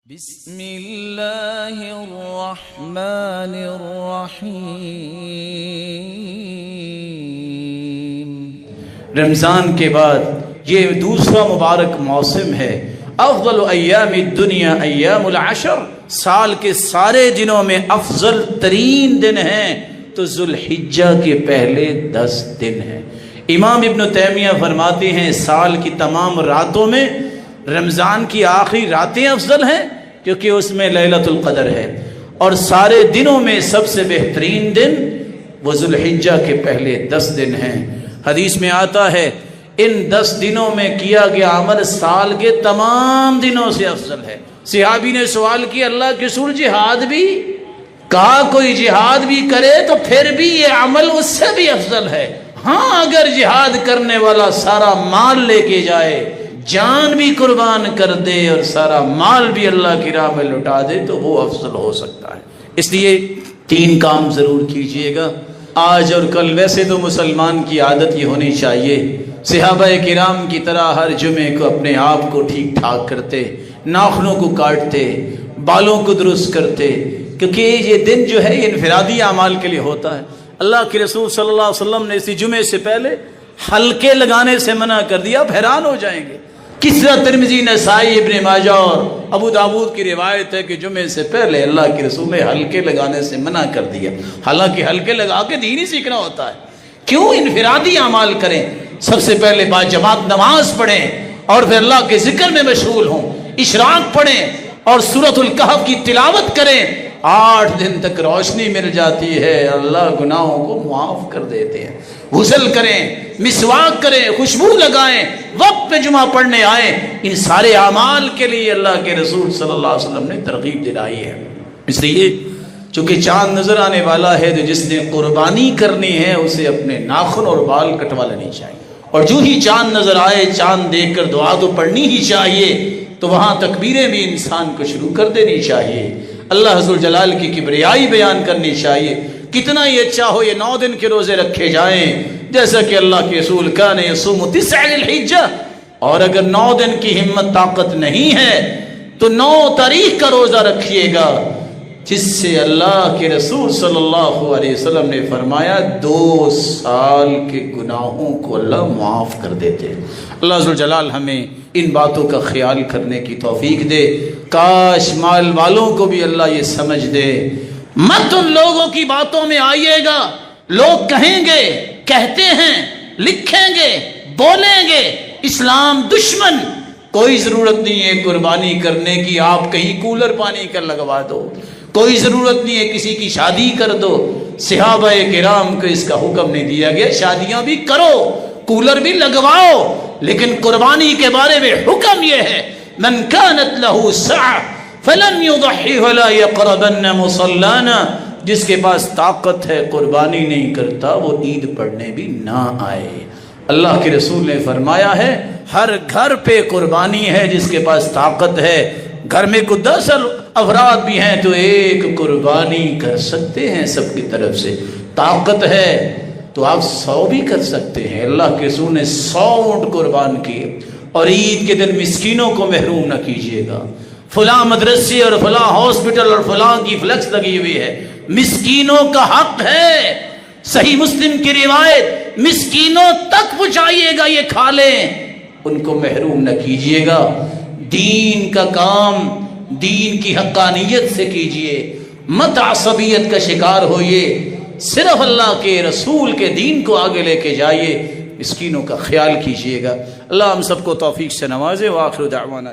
بسم اللہ الرحمن الرحیم۔ رمضان کے بعد یہ دوسرا مبارک موسم ہے۔ افضل ایام الدنیا ایام العشر، سال کے سارے دنوں میں افضل ترین دن ہیں تو ذوالحجہ کے پہلے 10 دن ہیں۔ امام ابن تیمیہ فرماتے ہیں سال کی تمام راتوں میں رمضان کی آخری راتیں افضل ہیں کیونکہ اس میں لیلۃ القدر ہے، اور سارے دنوں میں سب سے بہترین دن وہ ذوالحجہ کے پہلے 10 دن ہیں۔ حدیث میں آتا ہے ان 10 دنوں میں کیا گیا عمل سال کے تمام دنوں سے افضل ہے۔ صحابی نے سوال کیا اللہ کے رسول جہاد بھی؟ کہا کوئی جہاد بھی کرے تو پھر بھی یہ عمل اس سے بھی افضل ہے۔ ہاں اگر جہاد کرنے والا سارا مال لے کے جائے، جان بھی قربان کر دے اور سارا مال بھی اللہ کی راہ میں لٹا دے تو وہ افضل ہو سکتا ہے۔ اس لیے 3 کام ضرور کیجئے گا آج اور کل۔ ویسے تو مسلمان کی عادت یہ ہونی چاہیے صحابہ کرام کی طرح ہر جمعے کو اپنے آپ کو ٹھیک ٹھاک کرتے، ناخنوں کو کاٹتے، بالوں کو درست کرتے، کیونکہ یہ دن جو ہے یہ انفرادی اعمال کے لیے ہوتا ہے۔ اللہ کے رسول صلی اللہ علیہ وسلم نے اسی جمعے سے پہلے حلقے لگانے سے منع کر دیا۔ آپ حیران ہو جائیں گے کس طرح ترمذی، نسائی، ابن ماجہ اور ابو داود کی روایت ہے کہ جمعے سے پہلے اللہ کے رسول نے حلقے لگانے سے منع کر دیا۔ حالانکہ حلقے لگا کے دین ہی سیکھنا ہوتا ہے، کیوں انفرادی اعمال کریں؟ سب سے پہلے باجماعت نماز پڑھیں اور پھر اللہ کے ذکر میں مشغول ہوں، اشراق پڑھیں اور سورۃ الکہف کی تلاوت کریں۔ 8 دن تک روشنی مل جاتی ہے، اللہ گناہوں کو معاف کر دیتے ہیں۔ غسل کریں، مسواک کریں، خوشبو لگائیں، وقت پہ جمعہ پڑھنے آئیں۔ ان سارے اعمال کے لیے اللہ کے رسول صلی اللہ علیہ وسلم نے ترغیب دلائی ہے۔ اس لیے چونکہ چاند نظر آنے والا ہے تو جس نے قربانی کرنی ہے اسے اپنے ناخن اور بال کٹوا لینی چاہیے، اور جو ہی چاند نظر آئے چاند دیکھ کر دعا تو پڑھنی ہی چاہیے، تو وہاں تکبیریں بھی انسان کو شروع کر دینی چاہیے، اللہ ذو الجلال کی کبریائی بیان کرنی چاہیے۔ کتنا ہی اچھا ہو یہ 9 دن کے روزے رکھے جائیں، جیسا کہ اللہ کے رسول کان یصوم 9 ذی الحجہ، اور اگر 9 دن کی ہمت طاقت نہیں ہے تو 9 تاریخ کا روزہ رکھیے گا، جس سے اللہ کے رسول صلی اللہ علیہ وسلم نے فرمایا 2 سال کے گناہوں کو اللہ معاف کر دیتے ہیں۔ اللہ ذو الجلال ہمیں ان باتوں کا خیال کرنے کی توفیق دے۔ کاش مال والوں کو بھی اللہ یہ سمجھ دے، مت ان لوگوں کی باتوں میں آئیے گا۔ لوگ کہیں گے، کہتے ہیں، لکھیں گے، بولیں گے اسلام دشمن۔ کوئی ضرورت نہیں ہے قربانی کرنے کی، آپ کہیں کولر پانی کا لگوا دو، کوئی ضرورت نہیں ہے کسی کی شادی کر دو۔ صحابہ کرام کو اس کا حکم نہیں دیا گیا، شادیاں بھی کرو، کولر بھی لگواؤ، لیکن قربانی کے بارے میں حکم یہ ہے من كانت له سعة فلن يضحي ولا يقربن مصلانا، جس کے پاس طاقت ہے قربانی نہیں کرتا وہ عید پڑھنے بھی نہ آئے۔ اللہ کے رسول نے فرمایا ہے ہر گھر پہ قربانی ہے جس کے پاس طاقت ہے۔ گھر میں کوئی 10 افراد بھی ہیں تو 1 قربانی کر سکتے ہیں، سب کی طرف سے طاقت ہے تو آپ 100 بھی کر سکتے ہیں۔ اللہ کے رسول نے 100 اونٹ قربان کیے۔ اور عید کے دن مسکینوں کو محروم نہ کیجیے گا۔ فلاں مدرسے اور فلاں ہاسپٹل اور فلاں کی فلیکس لگی ہوئی ہے، مسکینوں کا حق ہے۔ صحیح مسلم کی روایت، مسکینوں تک پہنچائیے گا، یہ کھا لیں، ان کو محروم نہ کیجیے گا۔ دین کا کام دین کی حقانیت سے کیجیے، مت عصبیت کا شکار ہوئیے، صرف اللہ کے رسول کے دین کو آگے لے کے جائیے، مسکینوں کا خیال کیجیے گا۔ اللہ ہم سب کو توفیق سے نوازے۔ وآخر دعوانا